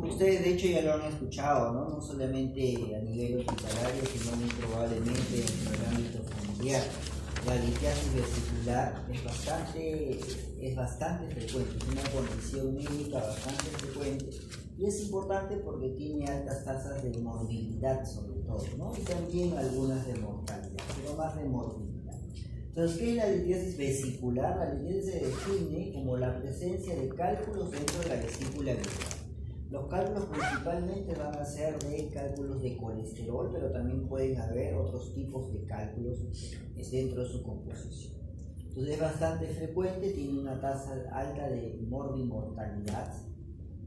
Ustedes de hecho ya lo han escuchado, ¿no? No solamente a nivel hospitalario, sino muy probablemente en el ámbito familiar. La litiasis vesicular es bastante frecuente, es una condición médica bastante frecuente y es importante porque tiene altas tasas de morbilidad sobre todo, ¿no? Y también algunas de mortalidad, pero más de morbilidad. Entonces, ¿qué es la litiasis vesicular? La litiasis se define como la presencia de cálculos dentro de la vesícula biliar. Los cálculos principalmente van a ser de cálculos de colesterol, pero también pueden haber otros tipos de cálculos dentro de su composición. Entonces es bastante frecuente, tiene una tasa alta de morbimortalidad,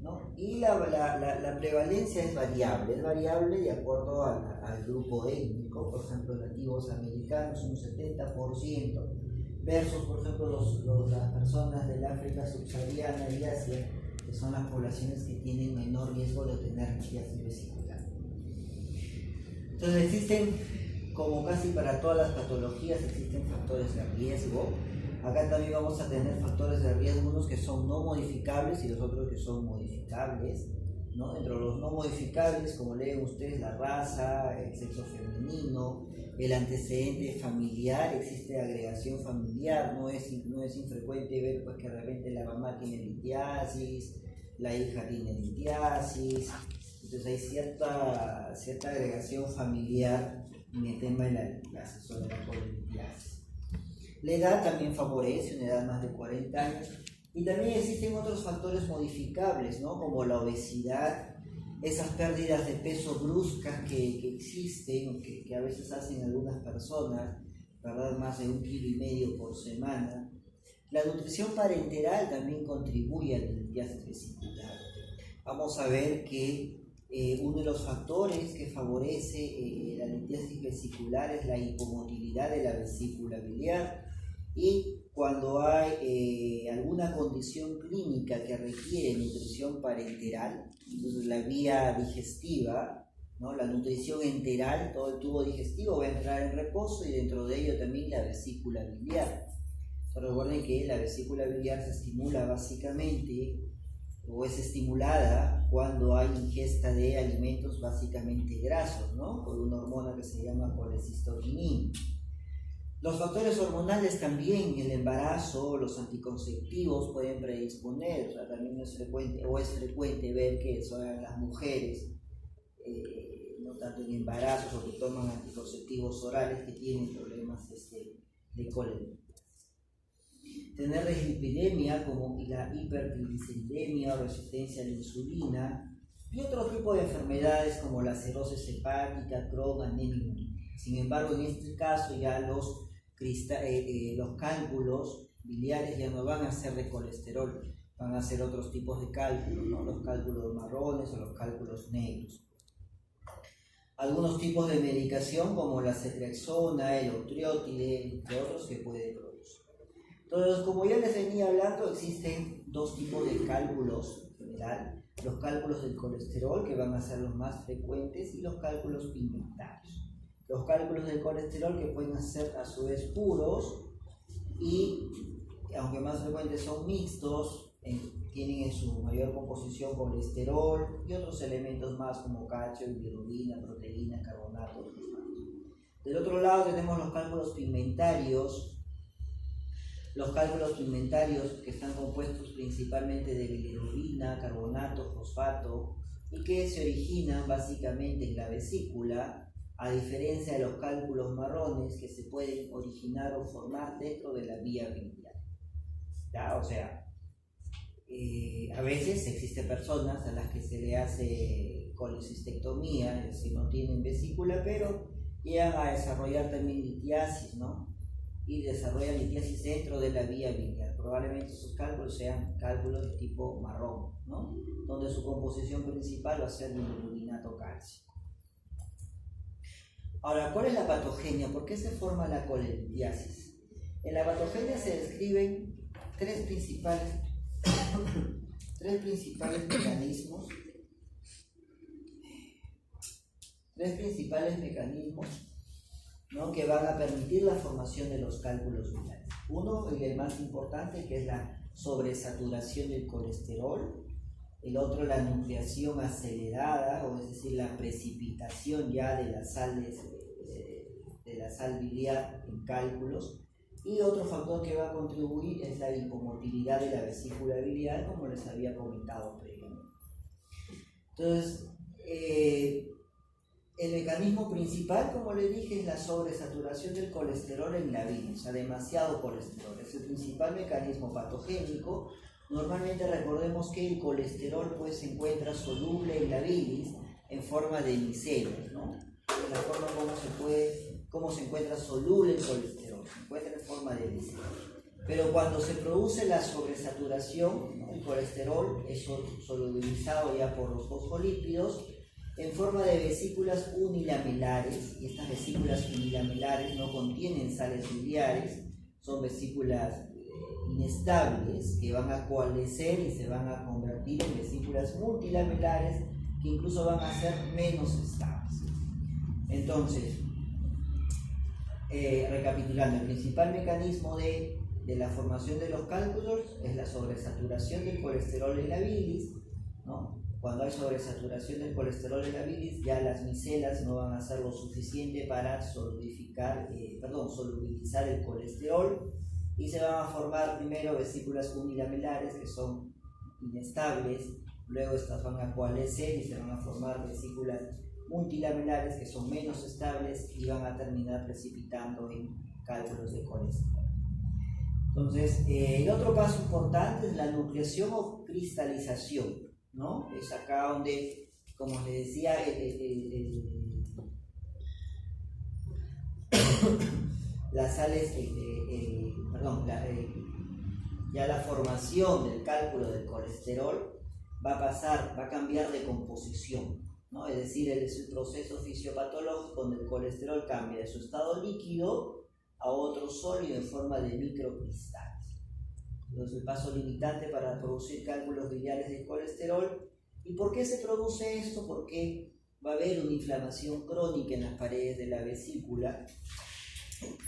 ¿no? Y la prevalencia es variable de acuerdo al grupo étnico. Por ejemplo, nativos americanos un 70%, versus por ejemplo las personas del África subsahariana y Asia, que son las poblaciones que tienen menor riesgo de tener litiasis vesicular. Entonces existen, como casi para todas las patologías, existen factores de riesgo. Acá también vamos a tener factores de riesgo, unos que son no modificables y los otros que son modificables, ¿no? Dentro de los no modificables, como leen ustedes, la raza, el sexo femenino, el antecedente familiar, existe agregación familiar, no es infrecuente ver pues, que de repente la mamá tiene litiasis, la hija tiene litiasis, entonces hay cierta agregación familiar en el tema de la litiasis, sobre la polilitiasis. La edad también favorece, una edad más de 40 años, y también existen otros factores modificables, ¿no? Como la obesidad, esas pérdidas de peso bruscas que existen, que a veces hacen algunas personas, perder más de 1,5 kilos por semana. La nutrición parenteral también contribuye a la litiasis vesicular. Vamos a ver que uno de los factores que favorece la litiasis vesicular es la hipomotilidad de la vesícula biliar, y cuando hay alguna condición clínica que requiere nutrición parenteral, entonces la vía digestiva, ¿no? La nutrición enteral, todo el tubo digestivo va a entrar en reposo y dentro de ello también la vesícula biliar. Pero recuerden que la vesícula biliar se estimula básicamente, o es estimulada cuando hay ingesta de alimentos básicamente grasos, ¿no? Por una hormona que se llama colecistoquinina. Los factores hormonales también, el embarazo, los anticonceptivos pueden predisponer, o sea, también es frecuente ver que son las mujeres, no tanto en embarazos o que toman anticonceptivos orales, que tienen problemas de colon. Tener dislipidemia como la hipertrigliceridemia o resistencia a la insulina, y otro tipo de enfermedades como la cirrosis hepática, Crohn, anemia. Sin embargo, en este caso ya los cálculos biliares ya no van a ser de colesterol, van a ser otros tipos de cálculos, ¿no? Los cálculos marrones o los cálculos negros. Algunos tipos de medicación como la ceftriaxona, el otrioide, entre otros que puede producir. Entonces, como ya les venía hablando, existen dos tipos de cálculos en general: los cálculos del colesterol, que van a ser los más frecuentes, y los cálculos pigmentarios. Los cálculos del colesterol, que pueden ser a su vez puros y, aunque más frecuentes, son mixtos, tienen en su mayor composición colesterol y otros elementos más como calcio, bilirrubina, proteína, carbonato. Del otro lado tenemos los cálculos pigmentarios. Los cálculos pigmentarios, que están compuestos principalmente de bilirrubina, carbonato, fosfato, y que se originan básicamente en la vesícula, a diferencia de los cálculos marrones, que se pueden originar o formar dentro de la vía biliar. ¿Ya? O sea, a veces existen personas a las que se le hace colecistectomía, es decir, no tienen vesícula, pero llegan a desarrollar también litiasis, ¿no? Y desarrollan litiasis dentro de la vía biliar. Probablemente sus cálculos sean cálculos de tipo marrón, ¿no? Donde su composición principal va a ser bilirrubinato cálcico. Ahora, ¿cuál es la patogenia? ¿Por qué se forma la colelitiasis? En la patogenia se describen tres principales mecanismos, ¿no? Que van a permitir la formación de los cálculos biliares. Uno, y el más importante, que es la sobresaturación del colesterol, el otro la nucleación acelerada, o es decir, la precipitación ya de las sales de la sal biliar en cálculos. Y otro factor que va a contribuir es la hipomotilidad de la vesícula biliar, como les había comentado previamente. Entonces, el mecanismo principal, como les dije, es la sobresaturación del colesterol en la bilis, o sea, demasiado colesterol. Es el principal mecanismo patogénico. Normalmente recordemos que el colesterol pues, se encuentra soluble en la bilis en forma de micelas, ¿no? De la forma cómo se encuentra soluble el colesterol, se encuentra en forma de micelas. Pero cuando se produce la sobresaturación, ¿no? El colesterol es solubilizado ya por los fosfolípidos en forma de vesículas unilamelares, y estas vesículas unilamelares no contienen sales biliares, son vesículas inestables que van a coalescer y se van a convertir en vesículas multilamelares que incluso van a ser menos estables. Entonces, recapitulando, el principal mecanismo de la formación de los cálculos es la sobresaturación del colesterol en la bilis, ¿no? Cuando hay sobresaturación del colesterol en la bilis, ya las micelas no van a hacer lo suficiente para solubilizar el colesterol, y se van a formar primero vesículas unilamelares que son inestables, luego estas van a coalescer y se van a formar vesículas multilamelares que son menos estables y van a terminar precipitando en cálculos de colesterol. Entonces, el otro paso importante es la nucleación o cristalización, ¿no? Es acá donde, como les decía, las sales, ya la formación del cálculo del colesterol va a cambiar de composición, ¿no? Es decir, es el proceso fisiopatológico donde el colesterol cambia de su estado líquido a otro sólido en forma de microcristales. Entonces, el paso limitante para producir cálculos biliares de colesterol. ¿Y por qué se produce esto? Porque va a haber una inflamación crónica en las paredes de la vesícula,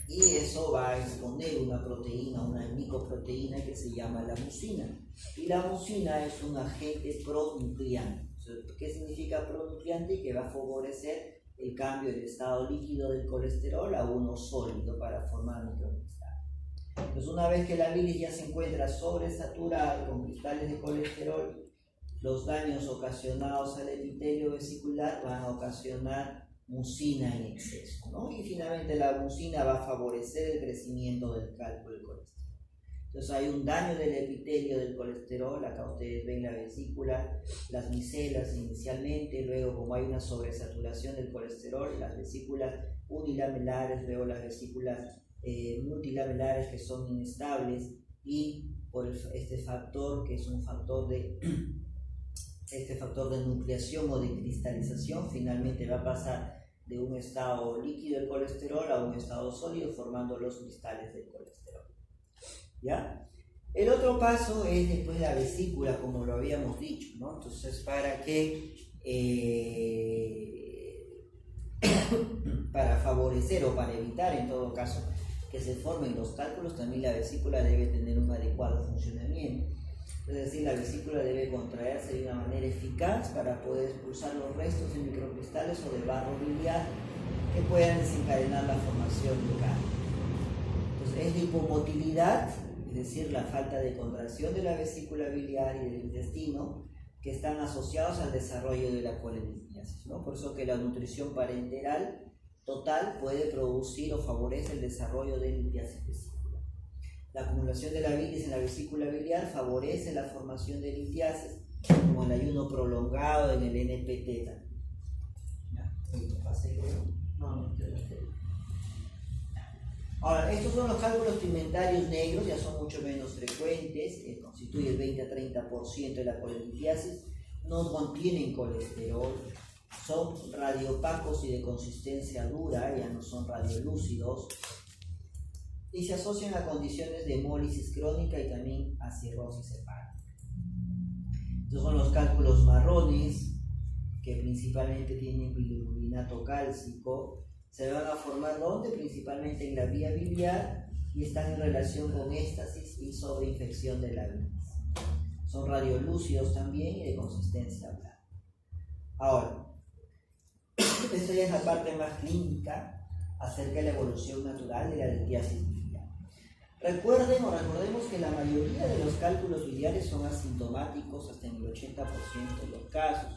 y eso va a exponer una proteína, una micoproteína que se llama la mucina. Y la mucina es un agente pronucleante. ¿Qué significa pronucleante? Que va a favorecer el cambio del estado líquido del colesterol a uno sólido para formar microcristales. Entonces, una vez que la bilis ya se encuentra sobresaturada con cristales de colesterol, los daños ocasionados al epitelio vesicular van a ocasionar mucina en exceso, ¿no? Y finalmente la mucina va a favorecer el crecimiento del cálculo del colesterol. Entonces hay un daño del epitelio del colesterol. Acá ustedes ven la vesícula, las micelas inicialmente, luego como hay una sobresaturación del colesterol, las vesículas unilamelares, luego las vesículas multilamelares que son inestables, y por este factor que es un factor de nucleación o de cristalización, finalmente va a pasar de un estado líquido del colesterol a un estado sólido, formando los cristales del colesterol. ¿Ya? El otro paso es después la vesícula, como lo habíamos dicho, ¿no? Entonces, para favorecer o para evitar, en todo caso, que se formen los cálculos, también la vesícula debe tener un adecuado funcionamiento. Es decir, la vesícula debe contraerse de una manera eficaz para poder expulsar los restos de microcristales o de barro biliar que puedan desencadenar la formación de cálculos. Entonces, es la hipomotilidad, es decir, la falta de contracción de la vesícula biliar y del intestino, que están asociados al desarrollo de la colelitiasis, ¿no? Por eso que la nutrición parenteral total puede producir o favorece el desarrollo de litiasis vesicular. La acumulación de la bilis en la vesícula biliar favorece la formación de litiasis, como el ayuno prolongado en el NPT. Ahora, estos son los cálculos pigmentarios negros, ya son mucho menos frecuentes, constituye el 20 a 30% de la colelitiasis, no contienen colesterol, son radiopacos y de consistencia dura, ya no son radiolúcidos, y se asocian a condiciones de hemólisis crónica y también a cirrosis hepática. Estos son los cálculos marrones, que principalmente tienen bilirrubinato cálcico. Se van a formar ¿dónde? Principalmente en la vía biliar, y están en relación con éstasis y sobreinfección de la bilis. son radiolúcidos también y de consistencia blanda. Ahora, esta ya es la parte más clínica acerca de la evolución natural de la litiasis biliar. Recordemos que la mayoría de los cálculos biliares son asintomáticos hasta en el 80% de los casos.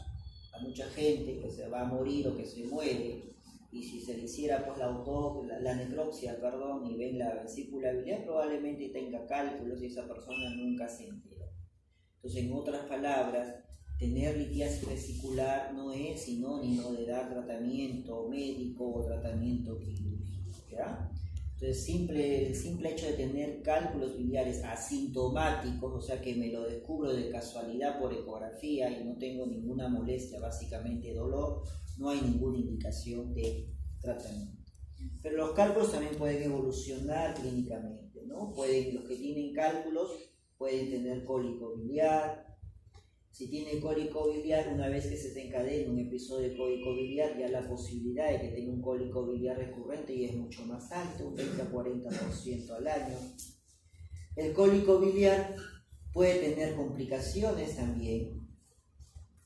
Hay mucha gente que se va a morir o que se muere, y si se le hiciera pues la necropsia, y ven la vesícula biliar, probablemente tenga cálculos y esa persona nunca se enteró. Entonces, en otras palabras, tener litiasis vesicular no es sinónimo de dar tratamiento médico o tratamiento quirúrgico, ¿ya? Entonces, el simple hecho de tener cálculos biliares asintomáticos, o sea que me lo descubro de casualidad por ecografía y no tengo ninguna molestia, básicamente dolor, no hay ninguna indicación de tratamiento. Pero los cálculos también pueden evolucionar clínicamente, ¿no? Los que tienen cálculos pueden tener cólico biliar. Si tiene cólico biliar, una vez que se desencadena un episodio de cólico biliar, ya la posibilidad de que tenga un cólico biliar recurrente ya es mucho más alto, un 30 a 40% al año. El cólico biliar puede tener complicaciones también,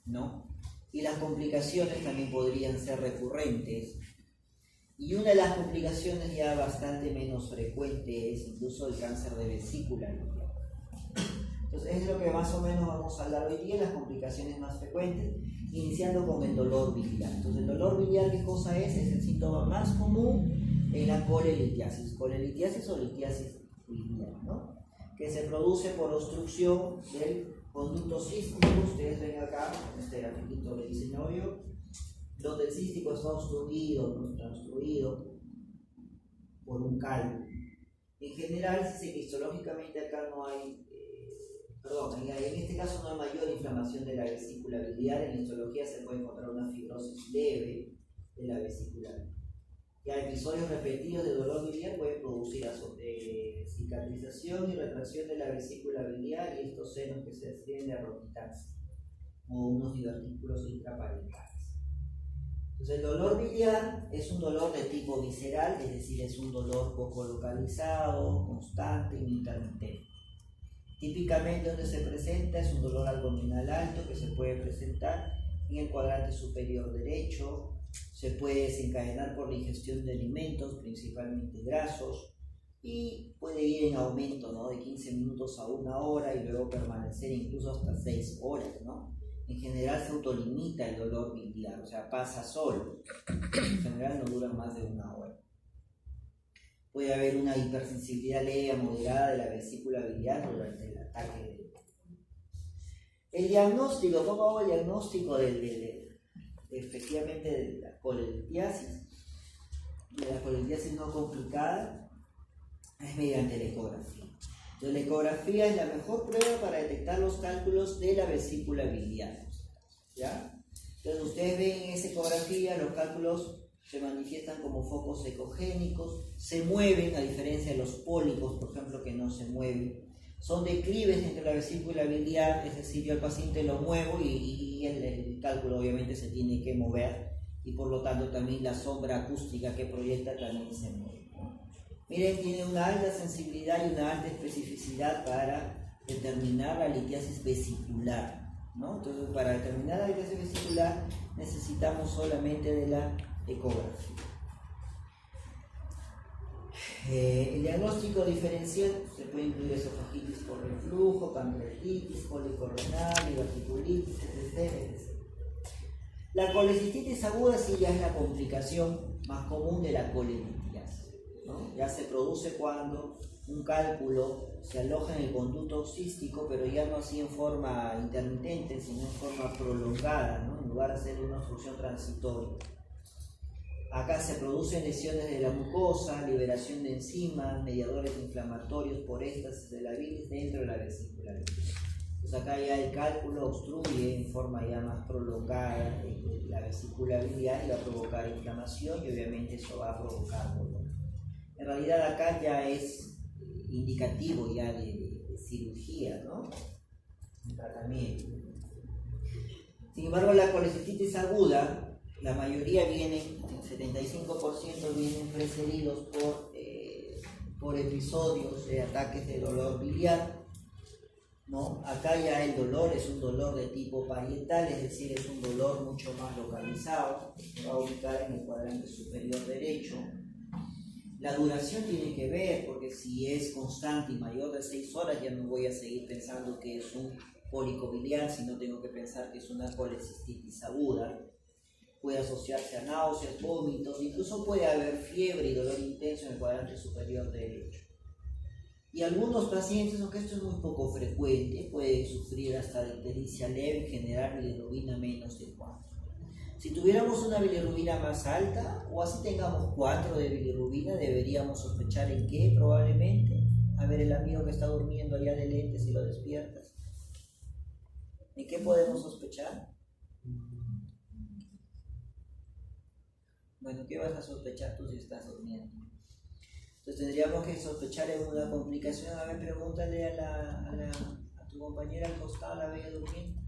¿no? Y las complicaciones también podrían ser recurrentes. Y una de las complicaciones ya bastante menos frecuente es incluso el cáncer de vesícula biliar. Entonces es lo que más o menos vamos a hablar hoy día, las complicaciones más frecuentes, iniciando con el dolor biliar. Entonces el dolor biliar, ¿qué cosa es? Es el síntoma más común en la colelitiasis o litiasis biliar, ¿no? Que se produce por obstrucción del conducto cístico. Ustedes ven acá, en este grafiquito que diseño yo, donde el cístico está obstruido por un cálculo. En general, se dice que histológicamente acá no hay, en este caso no hay mayor inflamación de la vesícula biliar. En histología se puede encontrar una fibrosis leve de la vesícula biliar. Ya episodios repetidos de dolor biliar pueden producir cicatrización y retracción de la vesícula biliar y estos senos que se describen de rotitaxia o unos divertículos intraparentales. Entonces el dolor biliar es un dolor de tipo visceral, es decir, es un dolor poco localizado, constante y intermitente. Típicamente donde se presenta es un dolor abdominal alto que se puede presentar en el cuadrante superior derecho, se puede desencadenar por la ingestión de alimentos, principalmente grasos, y puede ir en aumento, ¿no? De 15 minutos a 1 hora y luego permanecer incluso hasta 6 horas, ¿no? En general se autolimita el dolor biliar, o sea, pasa solo. En general no dura más de 1 hora. Puede haber una hipersensibilidad leve a moderada de la vesícula biliar durante el ataque. El diagnóstico, ¿cómo hago el diagnóstico efectivamente de la colelitiasis? De la colelitiasis no complicada es mediante la ecografía. Entonces, la ecografía es la mejor prueba para detectar los cálculos de la vesícula biliar, ¿ya? Entonces, ustedes ven en esa ecografía los cálculos se manifiestan como focos ecogénicos, se mueven a diferencia de los pólipos, por ejemplo, que no se mueven. Son declives entre la vesícula biliar, es decir, yo al paciente lo muevo y el cálculo obviamente se tiene que mover y por lo tanto también la sombra acústica que proyecta también se mueve, ¿no? Miren, tiene una alta sensibilidad y una alta especificidad para determinar la litiasis vesicular, ¿no? Entonces, para determinar la litiasis vesicular necesitamos solamente de la ecografía. El diagnóstico diferencial se puede incluir esofagitis por reflujo, pancreatitis, cólico renal, diverticulitis, etc. La colecistitis aguda sí ya es la complicación más común de la colelitiasis, ¿no? Ya se produce cuando un cálculo se aloja en el conducto cístico, pero ya no así en forma intermitente, sino en forma prolongada, ¿no? En lugar de ser una obstrucción transitoria. Acá se producen lesiones de la mucosa, liberación de enzimas, mediadores inflamatorios por éstasis de la bilis dentro de la vesícula biliar. Entonces acá ya el cálculo obstruye en forma ya más prolongada la vesícula biliar y va a provocar inflamación y obviamente eso va a provocar dolor. En realidad acá ya es indicativo ya de cirugía, ¿no? Un tratamiento. Sin embargo, la colecistitis aguda, la mayoría vienen, el 75% vienen precedidos por episodios de ataques de dolor biliar ¿no? Acá ya el dolor es un dolor de tipo parietal, es decir, es un dolor mucho más localizado, se va a ubicar en el cuadrante superior derecho. La duración tiene que ver, porque si es constante y mayor de 6 horas, ya no voy a seguir pensando que es un cólico biliar, sino tengo que pensar que es una colecistitis aguda. Puede asociarse a náuseas, vómitos, incluso puede haber fiebre y dolor intenso en el cuadrante superior derecho. Y algunos pacientes, aunque esto es muy poco frecuente, pueden sufrir hasta de ictericia leve, en general bilirrubina menos de 4. Si tuviéramos una bilirrubina más alta, o así tengamos 4 de bilirrubina, deberíamos sospechar en qué probablemente. A ver, el amigo que está durmiendo allá de lentes, si lo despiertas. ¿En qué podemos sospechar? Bueno, ¿qué vas a sospechar tú si estás durmiendo? Entonces tendríamos que sospechar en una complicación. A ver, pregúntale a tu compañera al costado, la veía durmiendo.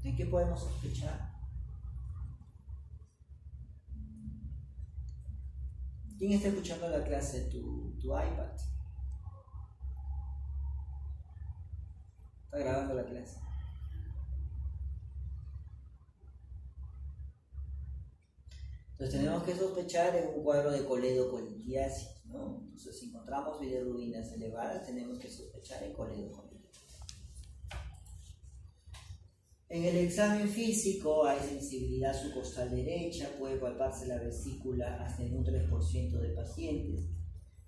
¿En qué podemos sospechar? ¿Quién está escuchando la clase? ¿Tu iPad? Está grabando la clase. Entonces tenemos que sospechar en un cuadro de coledocolitiasis, ¿no? Entonces si encontramos bilirrubinas elevadas, tenemos que sospechar en coledocolitiasis. En el examen físico hay sensibilidad subcostal derecha, puede palparse la vesícula hasta en un 3% de pacientes.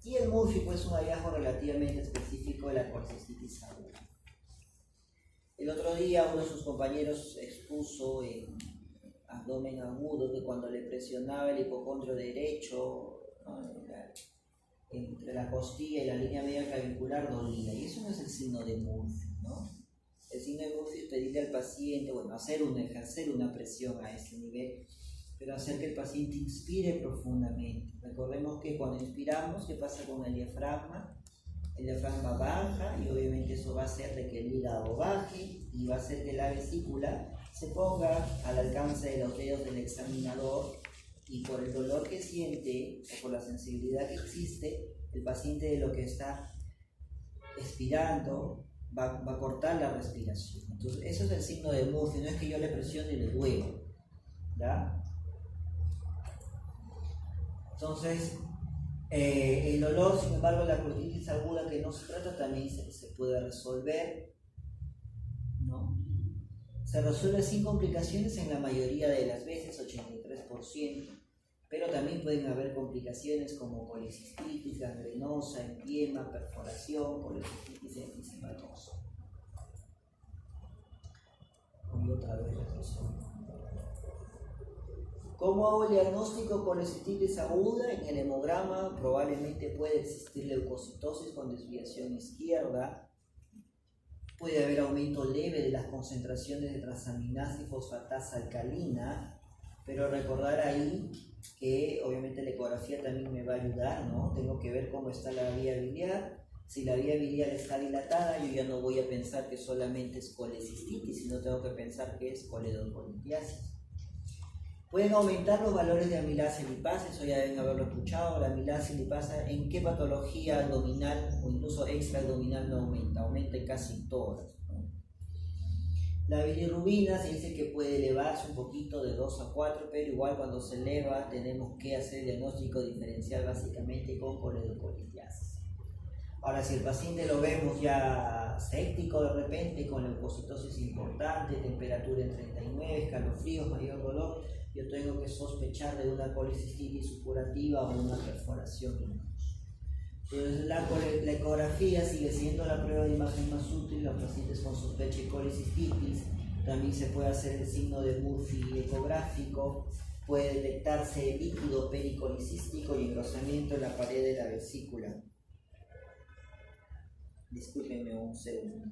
Y el Murphy pues, es un hallazgo relativamente específico de la colecistitis aguda. El otro día uno de sus compañeros expuso en abdomen agudo que cuando le presionaba el hipocondrio derecho, ¿no?, entre la costilla y la línea media clavicular dolía. Y eso no es el signo de Murphy, ¿no? El signo de Murphy es pedirle al paciente, bueno, ejercer una presión a ese nivel, pero hacer que el paciente inspire profundamente. Recordemos que cuando inspiramos, ¿qué pasa con el diafragma? El diafragma baja y obviamente eso va a hacer de que el hígado baje y va a hacer que la vesícula se ponga al alcance de los dedos del examinador, y por el dolor que siente o por la sensibilidad que existe, el paciente de lo que está expirando va a cortar la respiración. Entonces, eso es el signo de Murphy, no es que yo le presione y le duele, ¿ya? Entonces, el dolor, sin embargo, la colitis aguda que no se trata también se puede resolver, ¿no? Se resuelve sin complicaciones en la mayoría de las veces, 83%, pero también pueden haber complicaciones como colecistitis gangrenosa, empiema, perforación, colecistitis enfisемatosa. Y otra vez regresión. ¿Cómo hago el diagnóstico colecistitis aguda? En el hemograma probablemente puede existir leucocitosis con desviación izquierda. Puede haber aumento leve de las concentraciones de transaminasa y fosfatasa alcalina, pero recordar ahí que obviamente la ecografía también me va a ayudar, ¿no? Tengo que ver cómo está la vía biliar. Si la vía biliar está dilatada, yo ya no voy a pensar que solamente es colecistitis, sino tengo que pensar que es coledocolitiasis. Pueden aumentar los valores de amilasa y lipasa, eso ya deben haberlo escuchado. La amilasa y lipasa, ¿en qué patología abdominal o incluso extraabdominal no aumenta? Aumenta en casi todas, ¿no? La bilirrubina se dice que puede elevarse un poquito de 2 a 4, pero igual cuando se eleva tenemos que hacer el diagnóstico diferencial básicamente con coledocolitiasis. Ahora, si el paciente lo vemos ya séptico de repente, con leucocitosis importante, temperatura en 39, escalofríos, mayor dolor, yo tengo que sospechar de una colecistitis supurativa o una perforación incluso. Entonces la ecografía sigue siendo la prueba de imagen más útil en los pacientes con sospecha de colecistitis. También se puede hacer el signo de Murphy ecográfico, puede detectarse líquido pericolicístico y engrosamiento en la pared de la vesícula. Discúlpenme un segundo.